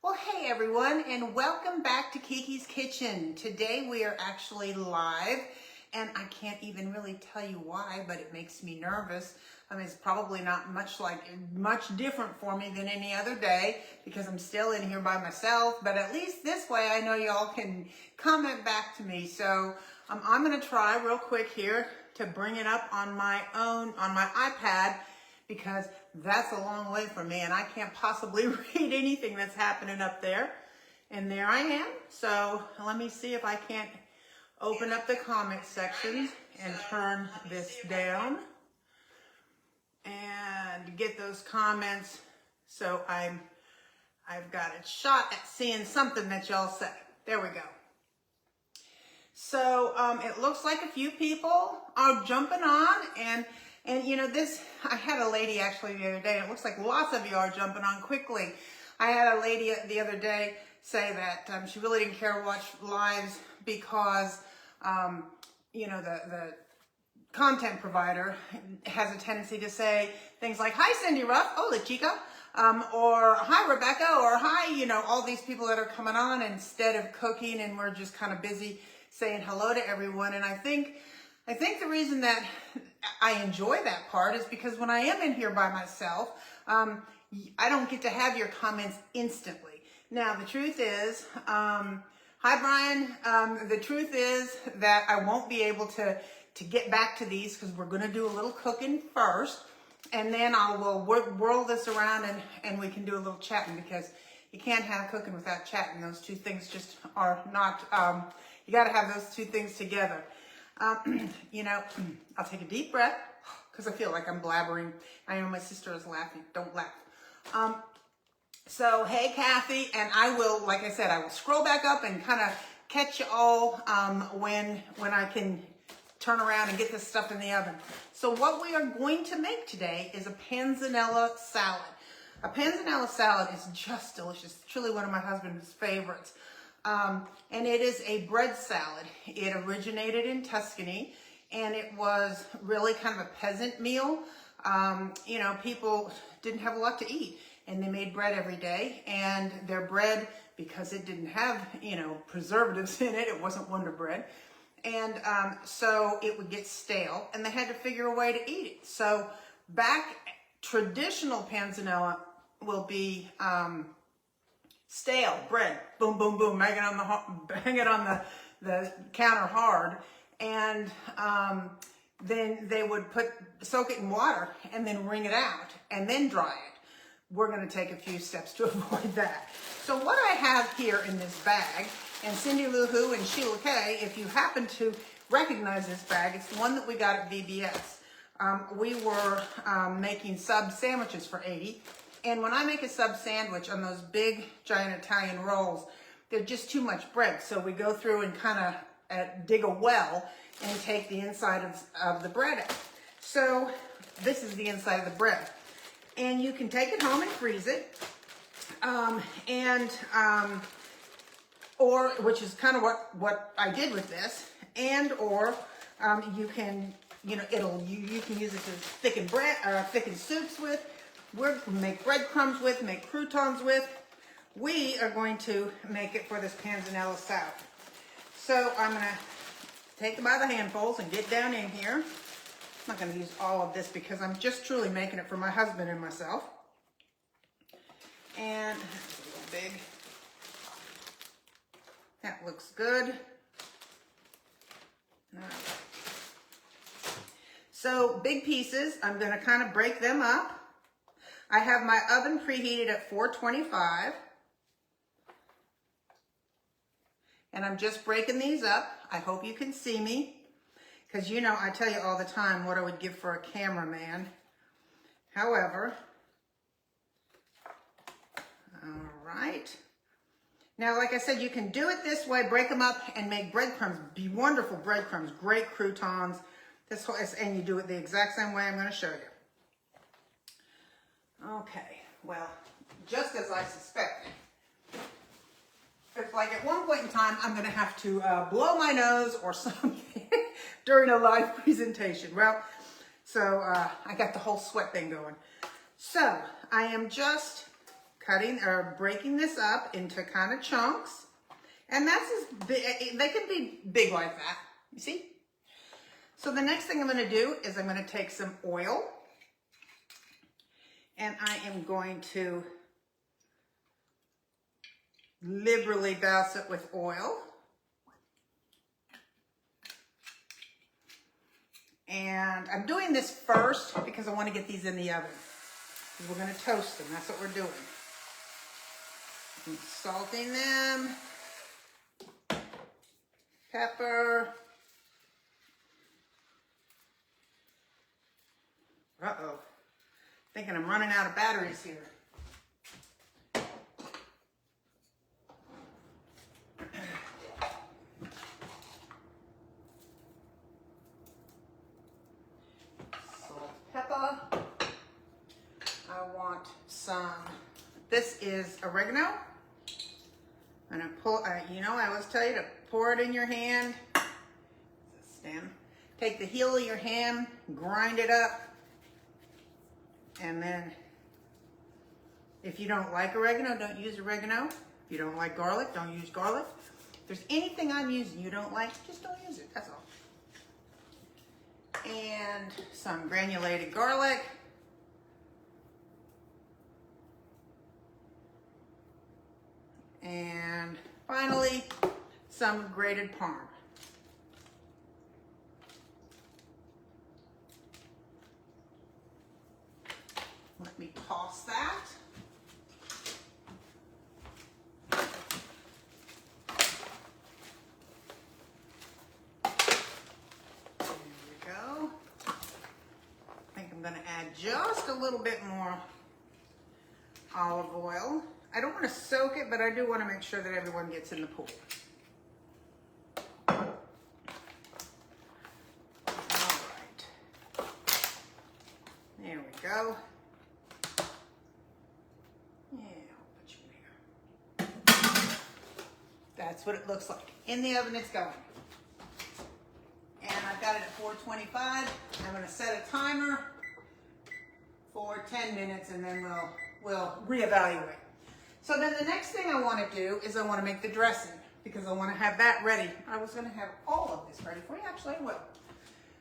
Well, hey everyone, and welcome back to Kiki's Kitchen. Today we are actually live, and I can't even really tell you why, but it makes me nervous. I mean, it's probably not much different for me than any other day because I'm still in here by myself, but at least this way I know y'all can comment back to me. So I'm gonna try real quick here to bring it up on my iPad, because that's a long way from me and I can't possibly read anything that's happening up there. And there I am. So let me see if I can't open up the comment section and turn this down and get those comments. So I've got a shot at seeing something that y'all say. There we go. So it looks like a few people are jumping on, and you know, this, I had a lady actually the other day, it looks like lots of you are jumping on quickly. I had a lady the other day say that she really didn't care to watch lives because, you know, the content provider has a tendency to say things like, hi Cindy Ruff, hola chica, or hi Rebecca, or hi, you know, all these people that are coming on instead of cooking, and we're just kind of busy saying hello to everyone. And I think the reason that I enjoy that part is because when I am in here by myself, I don't get to have your comments instantly. Now, the truth is, hi Brian, the truth is that I won't be able to get back to these because we're going to do a little cooking first, and then I will whirl this around and we can do a little chatting, because you can't have cooking without chatting. Those two things just are not, you got to have those two things together. You know, I'll take a deep breath because I feel like I'm blabbering. I know my sister is laughing. Don't laugh. So, hey, Kathy, and I will, like I said, I will scroll back up and kind of catch you all when I can turn around and get this stuff in the oven. So what we are going to make today is a panzanella salad. A panzanella salad is just delicious. Truly one of my husband's favorites. And it is a bread salad. It originated in Tuscany, and it was really kind of a peasant meal. You know, people didn't have a lot to eat, and they made bread every day, and their bread, because it didn't have, you know, preservatives in it, it wasn't Wonder Bread, and so it would get stale, and they had to figure a way to eat it. So traditional panzanella will be stale bread, boom, boom, boom, bang it on the counter hard, and then they would soak it in water and then wring it out and then dry it. We're going to take a few steps to avoid that. So what I have here in this bag, and Cindy Lou Who and Sheila K, if you happen to recognize this bag, it's the one that we got at VBS. We were making sub sandwiches for 80. And when I make a sub sandwich on those big, giant Italian rolls, they're just too much bread. So we go through and kind of dig a well and take the inside of the bread out. So this is the inside of the bread. And you can take it home and freeze it. Or, which is kind of what I did with this. And, or you can, you know, you can use it to thicken soups with. We're make breadcrumbs with, make croutons with. We are going to make it for this panzanella salad. So I'm going to take it by the handfuls and get down in here. I'm not going to use all of this because I'm just truly making it for my husband and myself. And that's a little big. That looks good. All right. So big pieces, I'm going to kind of break them up. I have my oven preheated at 425. And I'm just breaking these up. I hope you can see me, because you know I tell you all the time what I would give for a cameraman. However, all right. Now, like I said, you can do it this way, break them up and make breadcrumbs, be wonderful breadcrumbs, great croutons. And you do it the exact same way I'm going to show you. Okay, well, just as I suspected, it's like at one point in time, I'm going to have to blow my nose or something during a live presentation. Well, so I got the whole sweat thing going. So I am just cutting or breaking this up into kind of chunks. And that's as big, they can be big like that, you see? So the next thing I'm gonna do is I'm gonna take some oil and I am going to liberally douse it with oil. And I'm doing this first because I want to get these in the oven. We're going to toast them. That's what we're doing. I'm salting them. Pepper. Uh-oh. Thinking I'm running out of batteries here. Salt, pepper. I want some, this is oregano. I'm gonna pull, you know, I always tell you to pour it in your hand. It's a stem. Take the heel of your hand, grind it up. And then, if you don't like oregano, don't use oregano. If you don't like garlic, don't use garlic. If there's anything I'm using you don't like, just don't use it, that's all. And some granulated garlic. And finally, some grated parm. Let me toss that. There we go. I think I'm going to add just a little bit more olive oil. I don't want to soak it, but I do want to make sure that everyone gets in the pool. All right. There we go. That's what it looks like. In the oven it's going. And I've got it at 425. I'm going to set a timer for 10 minutes and then we'll reevaluate. So then the next thing I want to do is I want to make the dressing because I want to have that ready. I was going to have all of this ready for you. Actually, I will.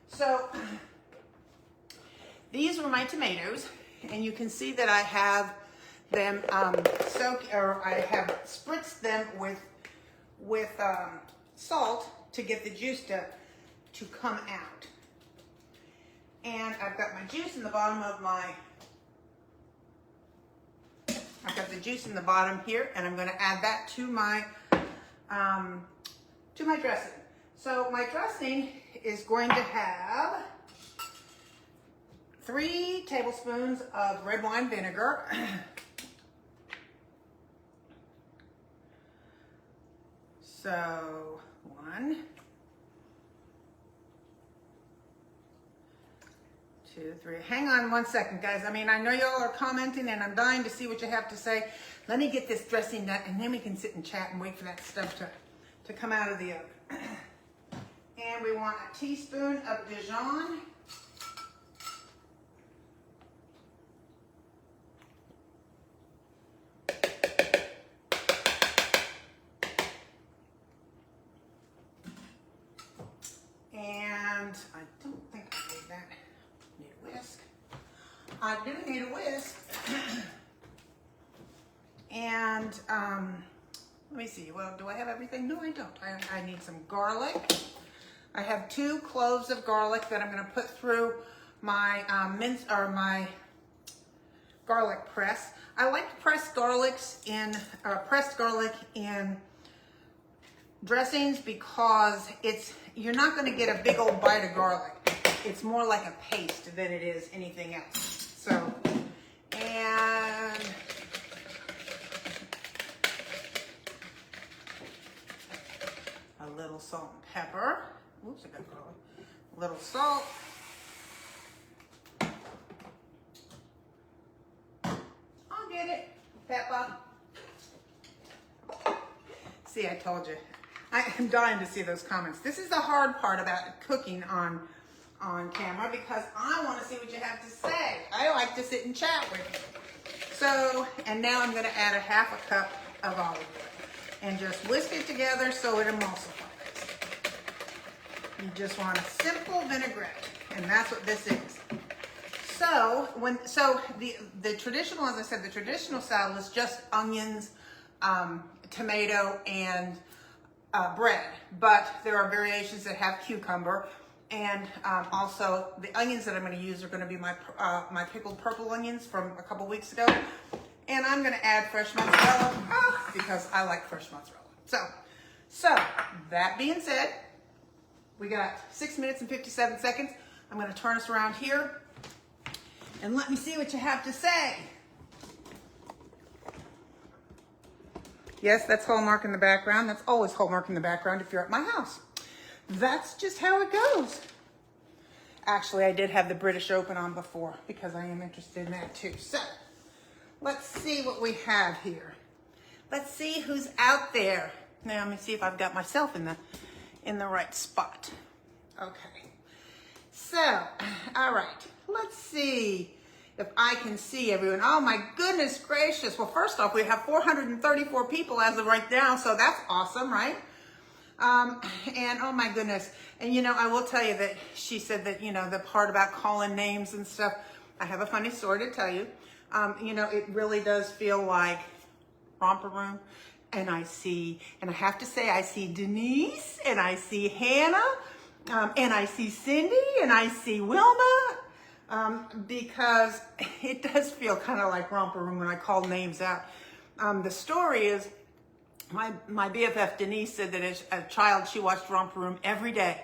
So these were my tomatoes and you can see that I have them I have spritzed them with salt to get the juice to come out. And I've got my juice in the bottom of I've got the juice in the bottom here, and I'm going to add that to my dressing. So my dressing is going to have 3 tablespoons of red wine vinegar. So 1, 2, 3. Hang on one second, guys. I mean, I know y'all are commenting and I'm dying to see what you have to say. Let me get this dressing done and then we can sit and chat and wait for that stuff to come out of the oven. And we want a teaspoon of Dijon. And I don't think I need that. Need a whisk. I do need a whisk. And let me see. Well, do I have everything? No, I don't. I need some garlic. I have 2 cloves of garlic that I'm going to put through my my garlic press. I like to press pressed garlic in dressings because you're not going to get a big old bite of garlic. It's more like a paste than it is anything else. So, and a little salt and pepper. Oops, I got garlic. A little salt. I'll get it. Pepper. See, I told you. I am dying to see those comments. This is the hard part about cooking on camera because I want to see what you have to say. I like to sit and chat with you. So, and now I'm gonna add a half a cup of olive oil and just whisk it together so it emulsifies. You just want a simple vinaigrette, and that's what this is. So, the traditional, as I said, the traditional salad is just onions, tomato, and bread. But there are variations that have cucumber, and also the onions that I'm going to use are going to be my my pickled purple onions from a couple weeks ago, and I'm going to add fresh mozzarella because I like fresh mozzarella. So that being said, we got 6 minutes and 57 seconds. I'm going to turn us around here and let me see what you have to say. Yes, that's Hallmark in the background. That's always Hallmark in the background if you're at my house. That's just how it goes. Actually, I did have the British Open on before because I am interested in that too. So, let's see what we have here. Let's see who's out there. Now, let me see if I've got myself in the right spot. Okay. So, all right. Let's see if I can see everyone. Oh my goodness gracious. Well, first off, we have 434 people as of right now, so that's awesome, right? And oh my goodness. And you know, I will tell you that she said that, you know, the part about calling names and stuff, I have a funny story to tell you. You know, it really does feel like romper room. And I have to say, I see Denise, and I see Hannah, and I see Cindy, and I see Wilma, because it does feel kind of like romper room when I call names out. The story is, my BFF Denise said that as a child she watched Romper Room every day,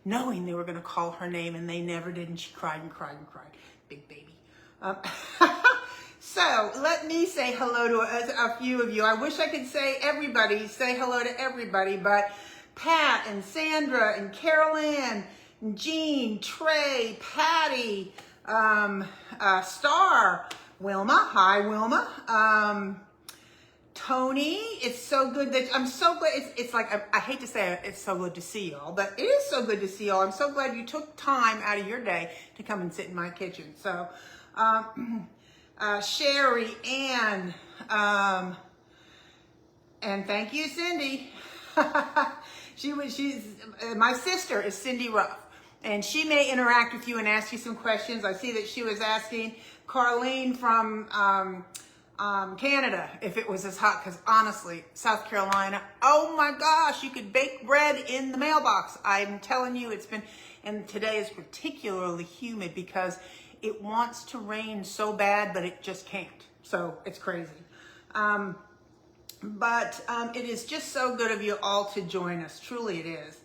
knowing they were going to call her name, and they never did, and she cried and cried and cried. Big baby. So let me say hello to a few of you. I wish I could say hello to everybody, but Pat and Sandra and Carolyn, and Jean, Trey, Patty, Star, Wilma. Hi, Wilma. Tony, it's so good that I'm so glad. It's like I hate to say it, it's so good to see y'all, but it is so good to see y'all. I'm so glad you took time out of your day to come and sit in my kitchen. So, Sherry, Ann, and thank you, Cindy. She's my sister is Cindy Ruff, and she may interact with you and ask you some questions. I see that she was asking Carlene from Canada if it was as hot, because honestly, South Carolina, oh my gosh, you could bake bread in the mailbox. I'm telling you, it's been, and today is particularly humid because it wants to rain so bad, but it just can't. So it's crazy. But it is just so good of you all to join us. Truly it is.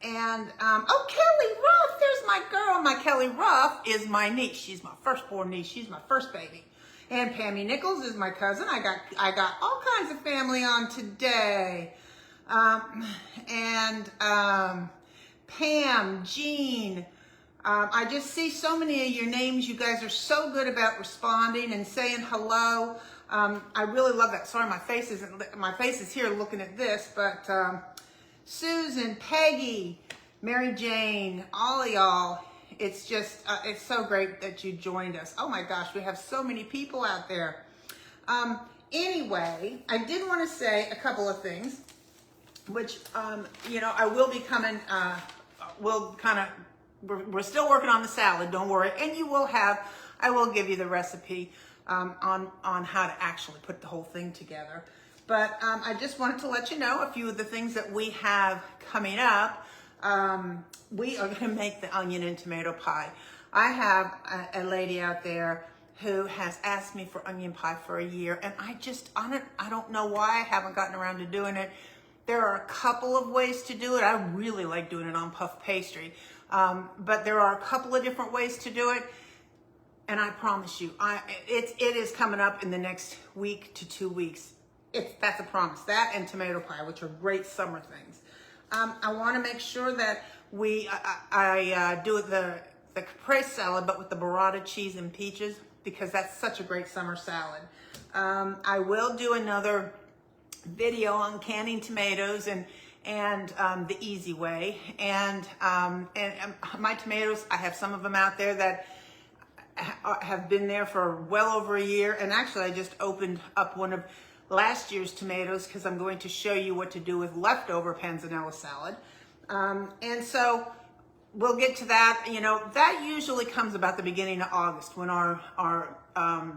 And, oh, Kelly Ruff, there's my girl. My Kelly Ruff is my niece. She's my firstborn niece. She's my first baby. And Pammy Nichols is my cousin. I got all kinds of family on today. Pam, Jean, I just see so many of your names. You guys are so good about responding and saying hello. I really love that. Sorry, my face is here looking at this, but Susan, Peggy, Mary Jane, all of y'all. It's just, it's so great that you joined us. Oh my gosh, we have so many people out there. Anyway, I did want to say a couple of things, which, you know, I will be coming, we're still working on the salad, don't worry. And I will give you the recipe on how to actually put the whole thing together. But I just wanted to let you know a few of the things that we have coming up. We are going to make the onion and tomato pie. I have a lady out there who has asked me for onion pie for a year, and I don't know why I haven't gotten around to doing it. There are a couple of ways to do it. I really like doing it on puff pastry, but there are a couple of different ways to do it. And I promise you, it is coming up in the next week to 2 weeks. That's a promise. That and tomato pie, which are great summer things. I want to make sure that I do the caprese salad, but with the burrata cheese and peaches, because that's such a great summer salad. I will do another video on canning tomatoes and the easy way. And my tomatoes, I have some of them out there that have been there for well over a year. And actually, I just opened up one of last year's tomatoes because I'm going to show you what to do with leftover panzanella salad. And so we'll get to that. You know, that usually comes about the beginning of August when our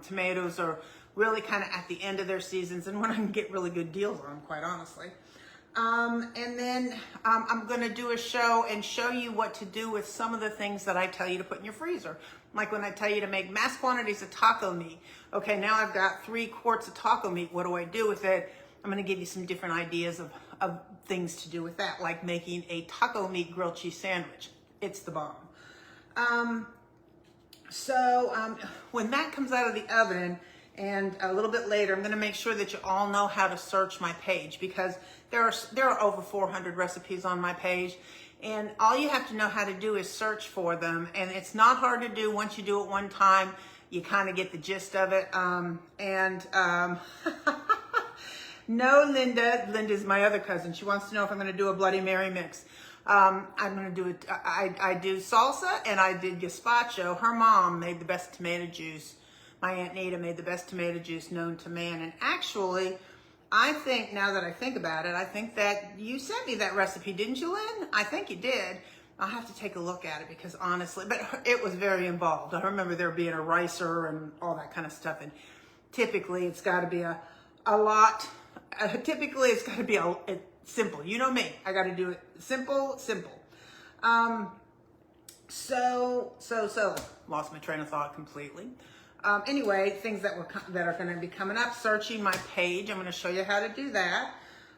tomatoes are really kind of at the end of their seasons and when I can get really good deals on them, quite honestly. And then I'm going to do a show and show you what to do with some of the things that I tell you to put in your freezer. Like when I tell you to make mass quantities of taco meat. Okay, now I've got 3 quarts of taco meat. What do I do with it? I'm going to give you some different ideas of things to do with that, like making a taco meat grilled cheese sandwich. It's the bomb. When that comes out of the oven, and a little bit later, I'm going to make sure that you all know how to search my page, because there are over 400 recipes on my page, and all you have to know how to do is search for them. And it's not hard to do. Once you do it one time, you kind of get the gist of it. No, Linda's my other cousin. She wants to know if I'm going to do a Bloody Mary mix. I'm going to do it. I do salsa and I did gazpacho. Her mom made the best tomato juice. My Aunt Nita made the best tomato juice known to man. And actually, I think, now that I think about it, I think that you sent me that recipe, didn't you, Lynn? I think you did. I'll have to take a look at it because honestly, but it was very involved. I remember there being a ricer and all that kind of stuff. And typically it's got to be a lot. Typically it's got to be simple. You know me. I got to do it simple. Lost my train of thought completely. Anyway, things that are going to be coming up, searching my page. I'm going to show you how to do that.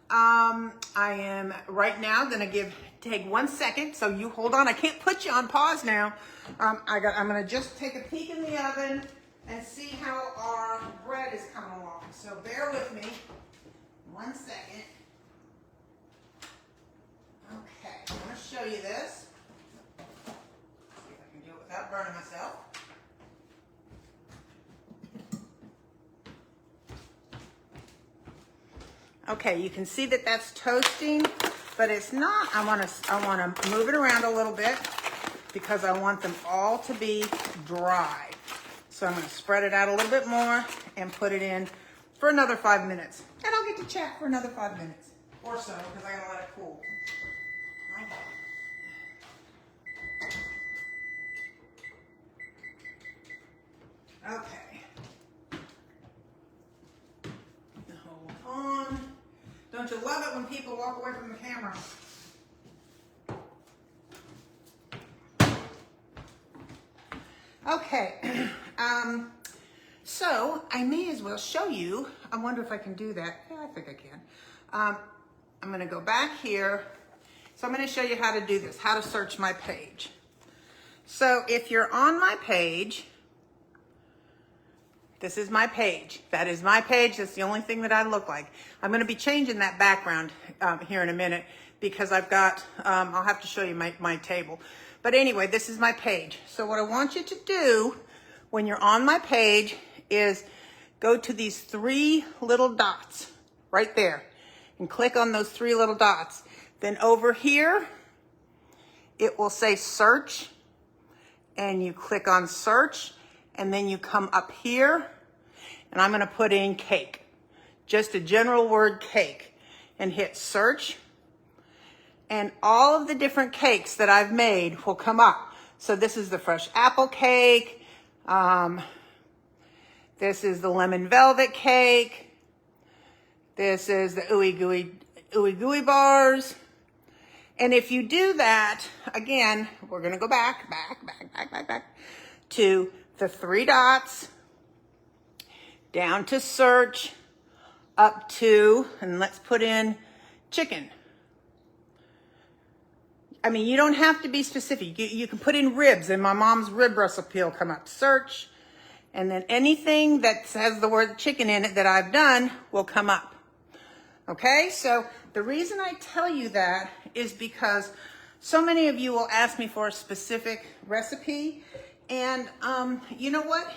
I am right now going to take 1 second. So you hold on. I can't put you on pause now. I'm going to just take a peek in the oven and see how our bread is coming along. So bear with me 1 second. Okay, I'm going to show you this. See if I can do it without burning myself. Okay, you can see that that's toasting, but it's not. I want to move it around a little bit because I want them all to be dry. So I'm going to spread it out a little bit more and put it in for another 5 minutes. And I'll get to chat for another 5 minutes or so because I got to let it cool. Okay. Hold on. Don't you love it when people walk away from the camera? Okay. So I may as well show you. I wonder if I can do that. Yeah, I think I can. I'm going to go back here. So I'm going to show you how to do this, how to search my page. So if you're on my page, this is my page. That is my page. That's the only thing that I look like. I'm going to be changing that background here in a minute because I've got, I'll have to show you my table. But anyway, this is my page. So what I want you to do when you're on my page is go to these 3 little dots right there and click on those 3 little dots. Then over here, it will say search, and you click on search, and then you come up here, and I'm going to put in cake, just a general word cake, and hit search, and all of the different cakes that I've made will come up. So this is the fresh apple cake, this is the lemon velvet cake, this is the ooey gooey bars. And if you do that, again, we're going to go back to the 3 dots, down to search, up to, and let's put in chicken. I mean, you don't have to be specific. You can put in ribs, and my mom's rib recipe will come up. Search, and then anything that has the word chicken in it that I've done will come up. Okay, so the reason I tell you that is because so many of you will ask me for a specific recipe, and you know what?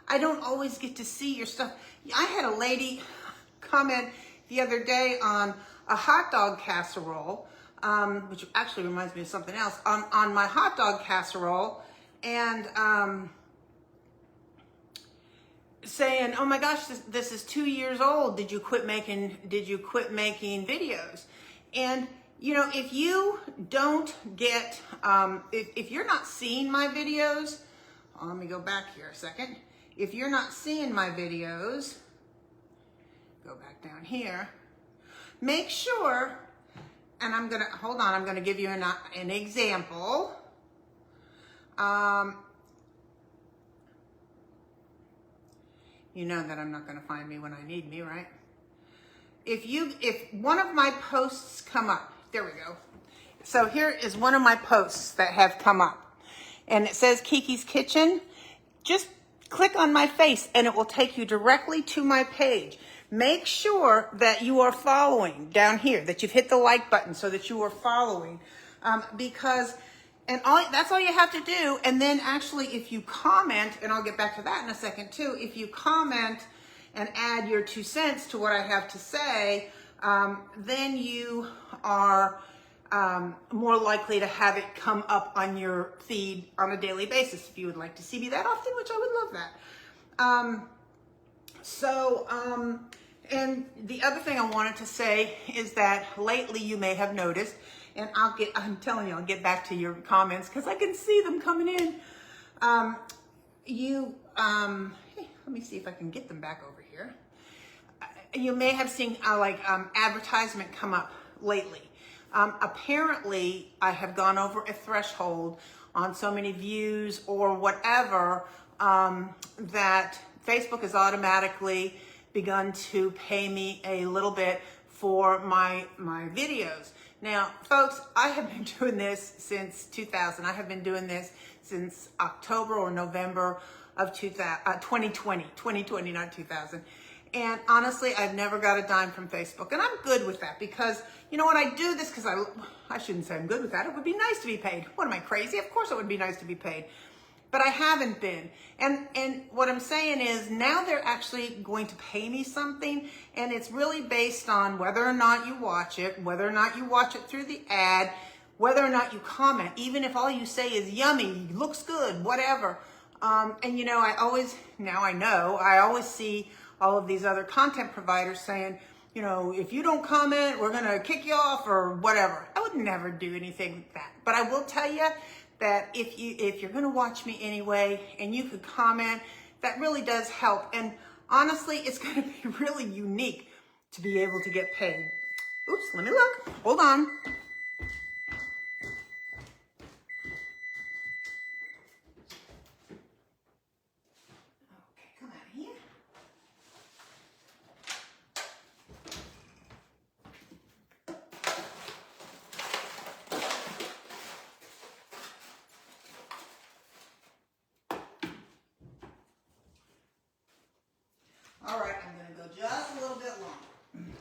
I don't always get to see your stuff. I had a lady comment the other day on a hot dog casserole, which actually reminds me of something else, on my hot dog casserole, and saying, oh my gosh, this is 2 years old. Did you quit making videos? And you know, if you don't get, if you're not seeing my videos, let me go back here a second. If you're not seeing my videos, go back down here, make sure, and I'm gonna give you an example. You know that I'm not gonna find me when I need me, right? If one of my posts come up, there we go. So here is one of my posts that have come up, and it says Kiki's Kitchen. Just click on my face and it will take you directly to my page. Make sure that you are following down here, that you've hit the like button so that you are following, that's all you have to do. And then actually, if you comment, and I'll get back to that in a second too, if you comment and add your 2 cents to what I have to say, then you are more likely to have it come up on your feed on a daily basis if you would like to see me that often, which I would love that. And the other thing I wanted to say is that lately you may have noticed, and I'm telling you, I'll get back to your comments because I can see them coming in. Hey, let me see if I can get them back over here. You may have seen advertisement come up lately. Apparently, I have gone over a threshold on so many views or whatever that Facebook has automatically begun to pay me a little bit for my videos. Now, folks, I have been doing this since 2000. I have been doing this since October or November of 2020, not 2000. And honestly, I've never got a dime from Facebook. And I'm good with that because, you know what, I do this because I shouldn't say I'm good with that. It would be nice to be paid. What, am I crazy? Of course it would be nice to be paid. But I haven't been. And what I'm saying is now they're actually going to pay me something, and it's really based on whether or not you watch it, whether or not you watch it through the ad, whether or not you comment, even if all you say is yummy, looks good, whatever. And you know, I always see all of these other content providers saying, you know, if you don't comment, we're gonna kick you off or whatever. I would never do anything like that. But I will tell you that if you're gonna watch me anyway and you could comment, that really does help. And honestly, it's gonna be really unique to be able to get paid. Oops, let me look, hold on. Okay, come out of here. All right, I'm going to go just a little bit longer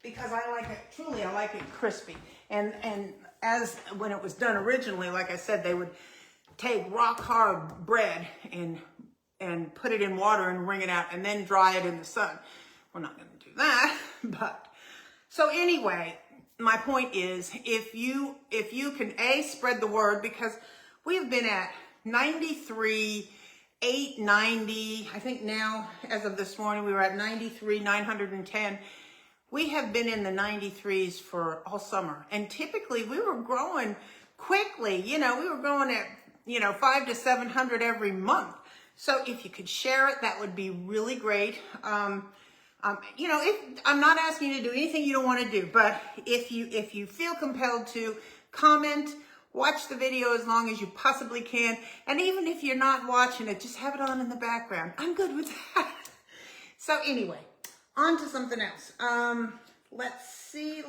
because I like it, truly I like it crispy. And as when it was done originally, like I said, they would take rock hard bread and put it in water and wring it out and then dry it in the sun. We're not going to do that, but so anyway, my point is if you can spread the word, because we've been at 93, 890. I think now, as of this morning, we were at 93, 910. We have been in the 93s for all summer. And typically we were growing quickly. You know, we were growing at, 500 to 700 every month. So if you could share it, that would be really great. I'm not asking you to do anything you don't want to do, but if you feel compelled to comment, watch the video as long as you possibly can. And even if you're not watching it, just have it on in the background. I'm good with that. So anyway, on to something else. Let's see.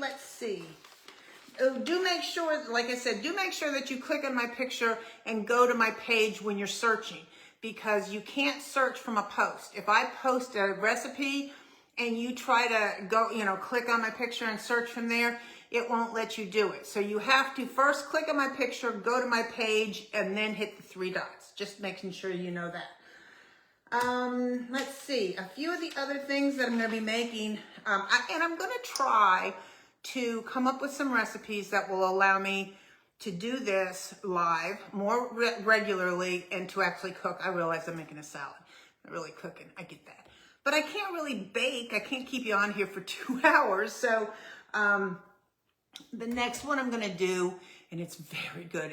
Do make sure, like I said, do make sure that you click on my picture and go to my page when you're searching, because you can't search from a post. If I post a recipe and you try to go, click on my picture and search from there, it won't let you do it. So you have to first click on my picture, go to my page, and then hit the 3 dots. Just making sure you know that. Let's see, a few of the other things that I'm going to be making, and I'm going to try to come up with some recipes that will allow me to do this live more regularly and to actually cook. I realize I'm making a salad. I'm not really cooking. I get that. But I can't really bake. I can't keep you on here for 2 hours. So the next one I'm going to do, and it's very good.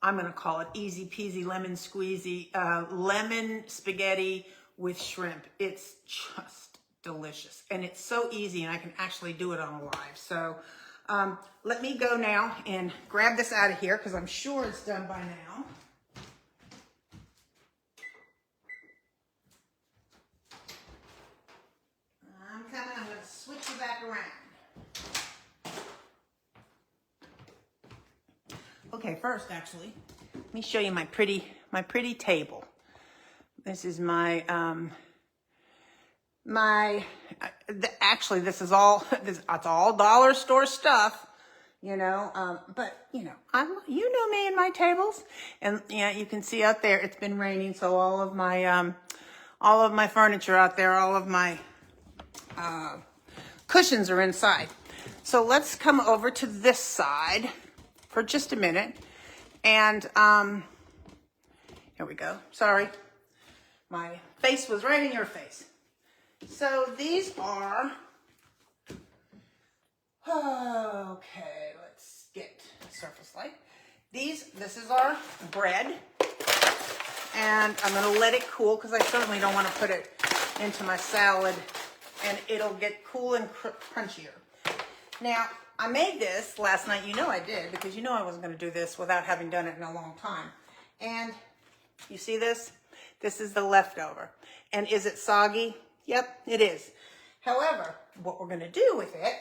I'm going to call it easy peasy lemon squeezy, lemon spaghetti with shrimp. It's just delicious. And it's so easy, and I can actually do it on live. So let me go now and grab this out of here because I'm sure it's done by now. I'm going to switch it back around. Okay, first actually, let me show you my pretty table. This is my actually this is all it's all dollar store stuff, you know. But you know, you know me and my tables, and yeah, you can see out there it's been raining, so all of my furniture out there, all of my cushions are inside. So let's come over to this side for just a minute. And here we go. Sorry. My face was right in your face. So these are, okay, let's get surface light. This is our bread. And I'm going to let it cool because I certainly don't want to put it into my salad and it'll get cool and crunchier. Now, I made this last night. You know I did, because you know I wasn't going to do this without having done it in a long time. And you see this? This is the leftover. And is it soggy? Yep, it is. However, what we're going to do with it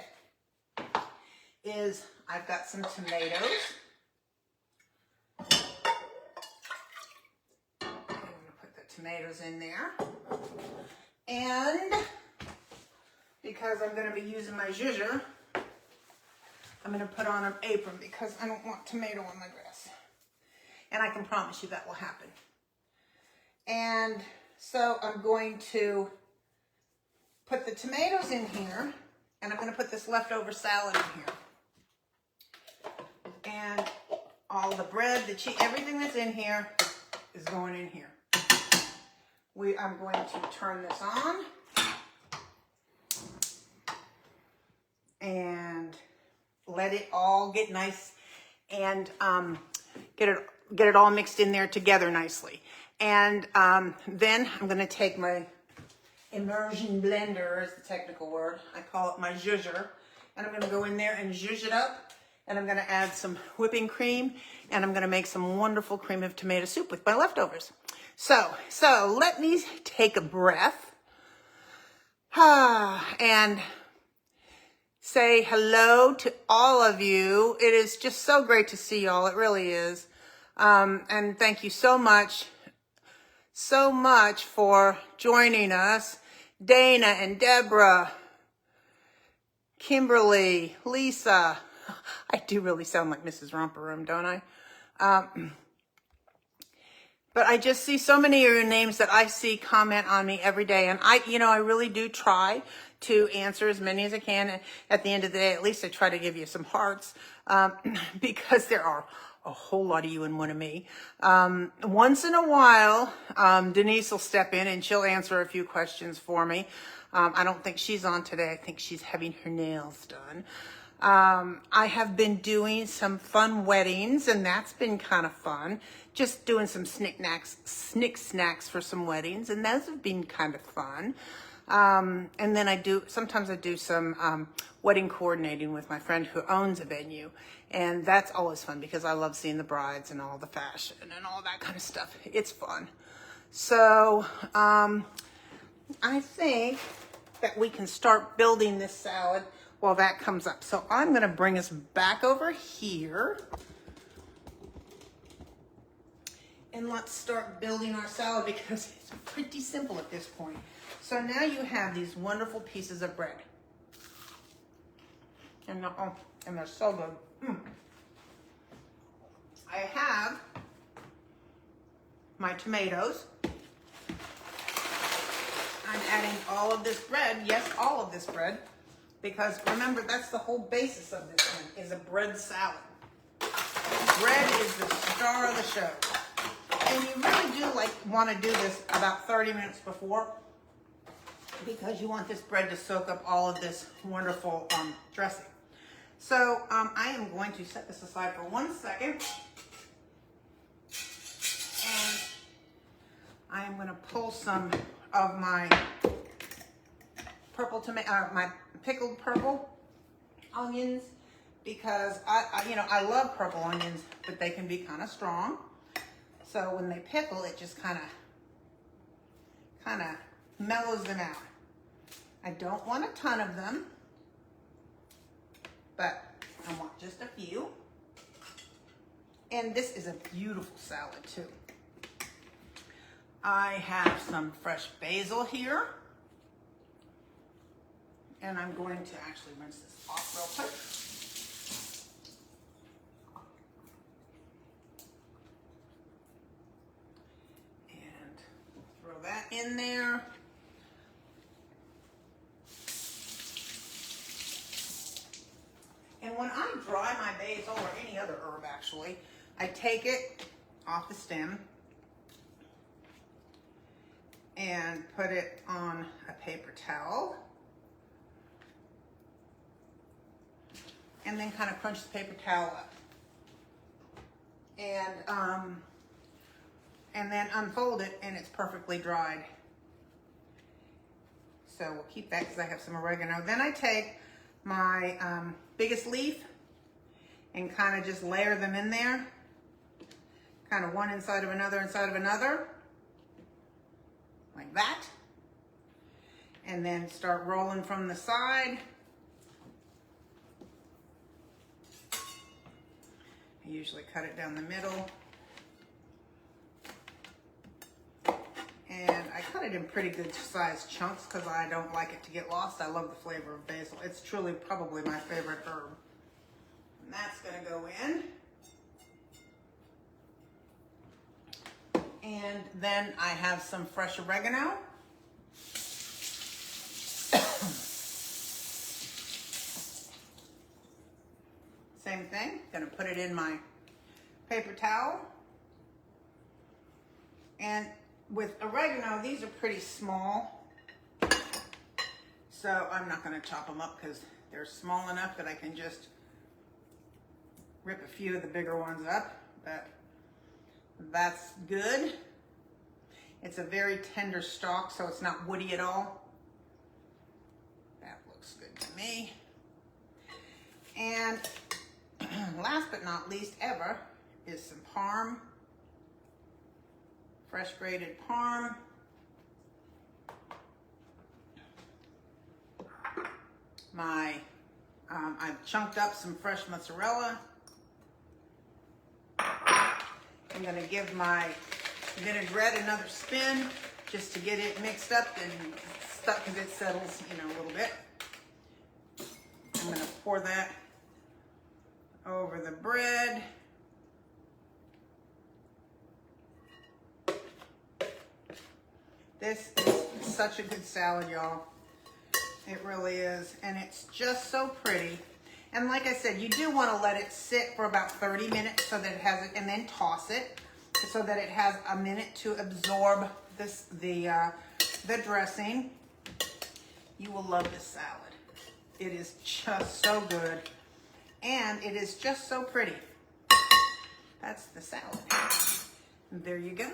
is I've got some tomatoes. I'm going to put the tomatoes in there. And because I'm going to be using my zhuzher, I'm going to put on an apron because I don't want tomato on my dress. And I can promise you that will happen. And so I'm going to put the tomatoes in here, and I'm going to put this leftover salad in here. And all the bread, the cheese, everything that's in here is going in here. I'm going to turn this on. And let it all get nice and get it all mixed in there together nicely. And then I'm going to take my immersion blender, is the technical word. I call it my zhuzher. And I'm going to go in there and zhuzh it up. And I'm going to add some whipping cream. And I'm going to make some wonderful cream of tomato soup with my leftovers. So let me take a breath. And say hello to all of you. It is just so great to see y'all. It really is. And thank you so much for joining us. Dana and Deborah, Kimberly, Lisa. I do really sound like Mrs. Romper Room, don't I? But I just see so many of your names that I see comment on me every day. And I really do try to answer as many as I can. And at the end of the day, at least I try to give you some hearts, because there are a whole lot of you and one of me. Once in a while, Denise will step in and she'll answer a few questions for me. I don't think she's on today. I think she's having her nails done. I have been doing some fun weddings, and that's been kind of fun. Just doing some snick snacks for some weddings, and those have been kind of fun. And then sometimes I do some wedding coordinating with my friend who owns a venue. And that's always fun because I love seeing the brides and all the fashion and all that kind of stuff. It's fun. So I think that we can start building this salad while that comes up. So I'm going to bring us back over here. And let's start building our salad because it's pretty simple at this point. So now you have these wonderful pieces of bread. And they're so good. I have my tomatoes. I'm adding all of this bread. Yes, all of this bread. Because remember, that's the whole basis of this one, is a bread salad. Bread is the star of the show. And you really do want to do this about 30 minutes before, because you want this bread to soak up all of this wonderful dressing. So I am going to set this aside for 1 second. And I am going to pull some of my purple tomato, my pickled purple onions, because I love purple onions, but they can be kind of strong. So when they pickle, it just kind of mellows them out. I don't want a ton of them, but I want just a few. And this is a beautiful salad too. I have some fresh basil here. And I'm going to actually rinse this off real quick. And throw that in there. And when I dry my basil, or any other herb actually, I take it off the stem and put it on a paper towel. And then kind of crunch the paper towel up. And then unfold it, and it's perfectly dried. So we'll keep that because I have some oregano. Then I take my biggest leaf and kind of just layer them in there. Kind of one inside of another, like that. And then start rolling from the side. I usually cut it down the middle. And I cut it in pretty good sized chunks because I don't like it to get lost. I love the flavor of basil. It's truly probably my favorite herb. And that's gonna go in. And then I have some fresh oregano. Same thing, gonna put it in my paper towel. And with oregano, these are pretty small. So I'm not gonna chop them up because they're small enough that I can just rip a few of the bigger ones up, but that's good. It's a very tender stalk, so it's not woody at all. That looks good to me. And last but not least ever is some parm, fresh grated parm. I've chunked up some fresh mozzarella. I'm gonna give my vinaigrette another spin just to get it mixed up and stuck because it settles, a little bit. I'm gonna pour that over the bread. This is such a good salad, y'all. It really is, and it's just so pretty. And like I said, you do want to let it sit for about 30 minutes so that it has it, and then toss it so that it has a minute to absorb the dressing. You will love this salad. It is just so good, and it is just so pretty. That's the salad. And there you go.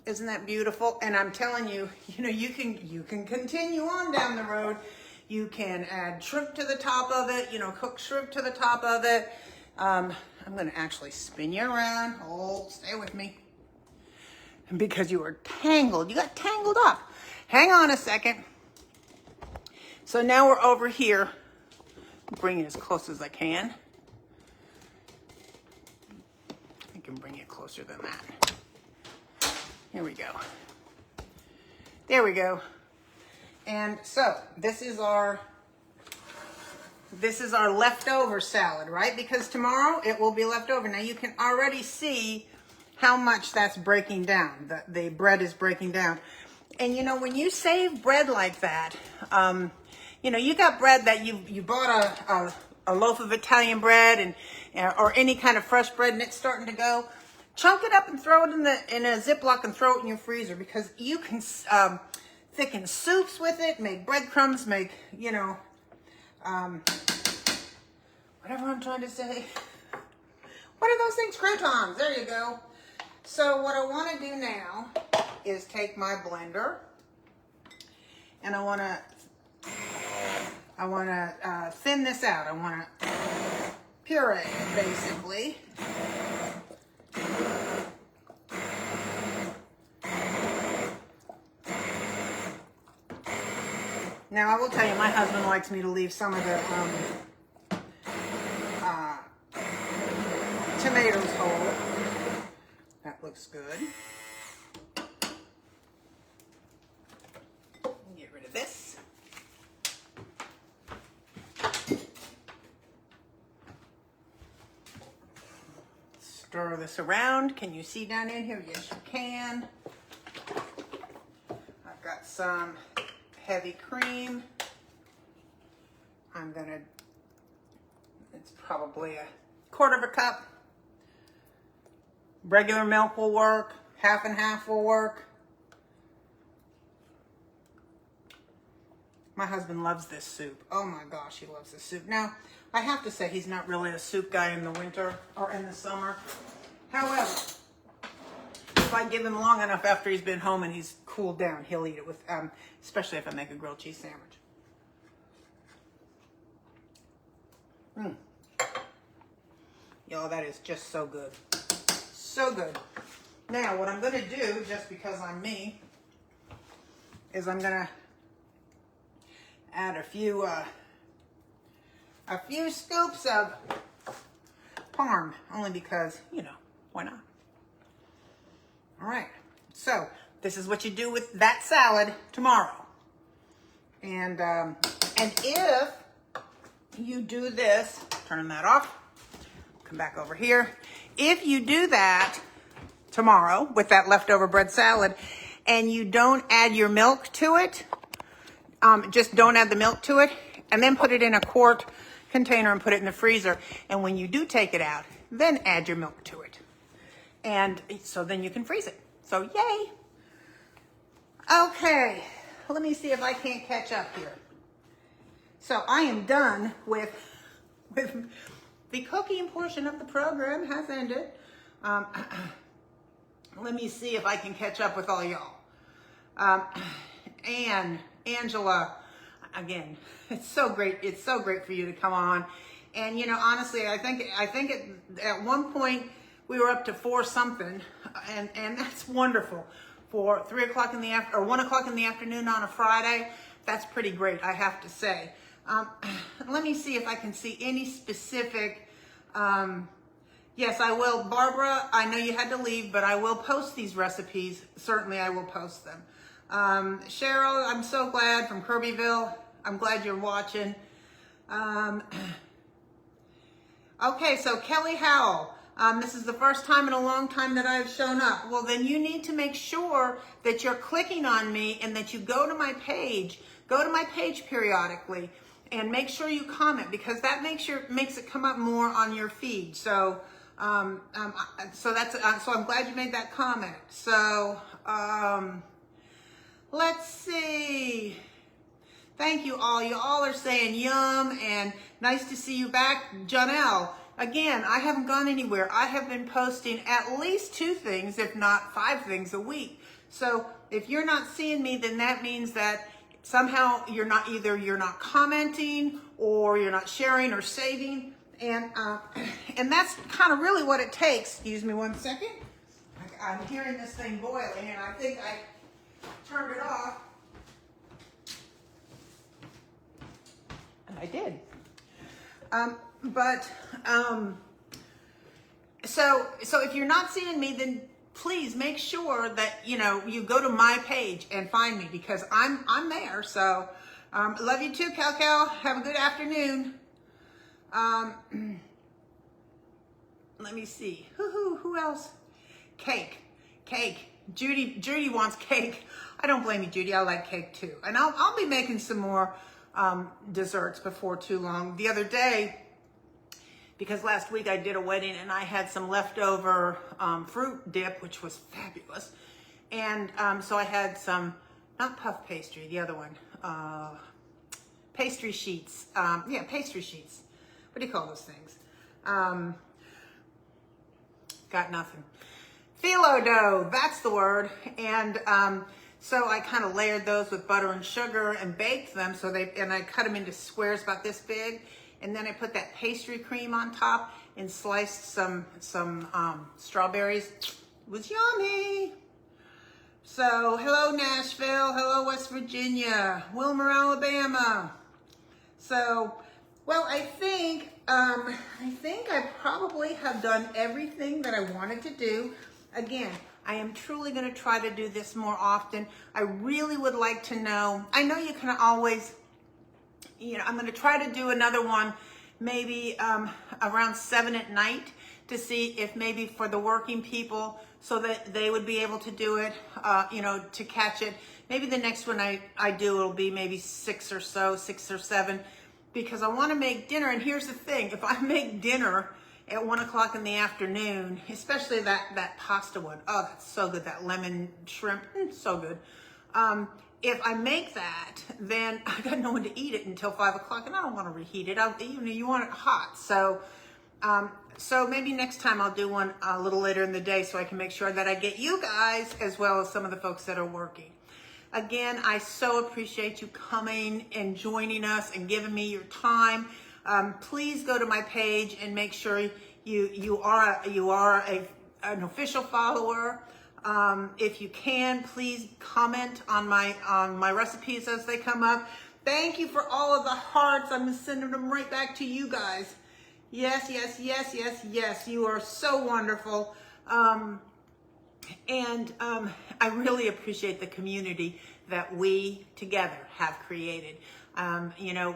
Isn't that beautiful? And I'm telling you, you can continue on down the road. You can add shrimp to the top of it, cook shrimp to the top of it. I'm gonna actually spin you around. Oh, stay with me. Because you were tangled, you got tangled up. Hang on a second. So now we're over here. Bring it as close as I can. I can bring it closer than that. Here we go. There we go. And so this is our leftover salad, right? Because tomorrow it will be left over. Now you can already see how much that's breaking down. The bread is breaking down. And when you save bread like that, you got bread that you bought a loaf of Italian bread or any kind of fresh bread and it's starting to go, chunk it up and throw it in a Ziploc and throw it in your freezer, because you can thicken soups with it, make breadcrumbs, make, you know, whatever I'm trying to say. What are those things? Croutons. There you go. So what I want to do now is take my blender and I want to thin this out. I want to puree it, basically. Now, I will tell you, my husband likes me to leave some of the tomatoes whole. That looks good. Get rid of this. Stir this around. Can you see down in here? Yes, you can. I've got some heavy cream. It's probably a quarter of a cup. Regular milk will work. Half and half will work. My husband loves this soup. Oh my gosh, he loves this soup. Now, I have to say he's not really a soup guy in the winter or in the summer. However, if I give him long enough after he's been home and he's cooled down, he'll eat it with, especially if I make a grilled cheese sandwich. Y'all, that is just so good. So good. Now, what I'm going to do, just because I'm me, is I'm going to add a few scoops of parm, only because, you know, why not? All right. So, this is what you do with that salad tomorrow. And if you do this, turn that off, come back over here. If you do that tomorrow with that leftover bread salad and you don't add your milk to it, just don't add the milk to it, and then put it in a quart container and put it in the freezer. And when you do take it out, then add your milk to it. And so then you can freeze it. So yay. Okay, let me see if I can't catch up here. So I am done with the cooking portion of the program has ended. Let me see if I can catch up with all y'all. Angela, again, it's so great. It's so great for you to come on. And you know, honestly, I think at one point we were up to 4 something, and that's wonderful. For 3 o'clock in the or 1 o'clock in the afternoon on a Friday, that's pretty great, I have to say. Let me see if I can see any specific. Yes, I will. Barbara, I know you had to leave, but I will post these recipes. Certainly, I will post them. Cheryl, I'm so glad, from Kirbyville. I'm glad you're watching. Okay, so Kelly Howell. This is the first time in a long time that I've shown up. Well, then you need to make sure that you're clicking on me and that you go to my page. Go to my page periodically and make sure you comment, because that makes it come up more on your feed. So, so I'm glad you made that comment. So, let's see. Thank you all. You all are saying yum and nice to see you back, Janelle. Again, I haven't gone anywhere. I have been posting at least 2 things, if not 5 things a week. So if you're not seeing me, then that means that somehow you're not commenting, or you're not sharing or saving. And that's kind of really what it takes. Excuse me one second. I'm hearing this thing boiling, and I think I turned it off. And I did. So if you're not seeing me, then please make sure that, you know, you go to my page and find me, because I'm there. So, love you too, Cal. Have a good afternoon. Let me see. Who else? Cake. Judy wants cake. I don't blame you, Judy. I like cake too. And I'll be making some more desserts before too long. The other day, because last week I did a wedding and I had some leftover fruit dip, which was fabulous. And so I had some, not puff pastry, the other one, pastry sheets. Yeah, pastry sheets. What do you call those things? Got nothing. Phyllo dough, that's the word. And so I kind of layered those with butter and sugar and baked them. And I cut them into squares about this big. And then I put that pastry cream on top and sliced some strawberries. It was yummy. So hello Nashville, hello West Virginia, Wilmer, Alabama. So, well, I think I probably have done everything that I wanted to do. Again, I am truly going to try to do this more often. I really would like to know. I know you can always, I'm going to try to do another one maybe around 7 at night to see if maybe for the working people so that they would be able to do it, to catch it. Maybe the next one I do, it'll be maybe 6 or 7, because I want to make dinner. And here's the thing, if I make dinner at 1 o'clock in the afternoon, especially that pasta one, oh, that's so good, that lemon shrimp, so good. If I make that, then I got no one to eat it until 5 o'clock, and I don't want to reheat it. You want it hot. So maybe next time I'll do one a little later in the day so I can make sure that I get you guys as well as some of the folks that are working. Again, I so appreciate you coming and joining us and giving me your time. Please go to my page and make sure you are an official follower. If you can, please comment on my recipes as they come up. Thank you for all of the hearts. I'm sending them right back to you guys. Yes, yes, yes, yes, yes. You are so wonderful. I really appreciate the community that we together have created.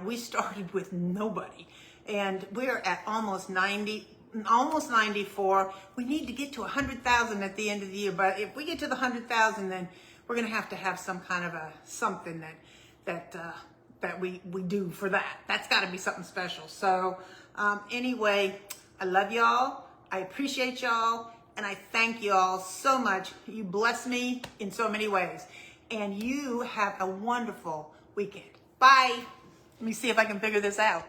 We started with nobody, and we're at almost 94. We need to get to 100,000 at the end of the year. But if we get to the 100,000, then we're going to have some kind of something that we do for that. That's got to be something special. So anyway, I love y'all. I appreciate y'all. And I thank y'all so much. You bless me in so many ways. And you have a wonderful weekend. Bye. Let me see if I can figure this out.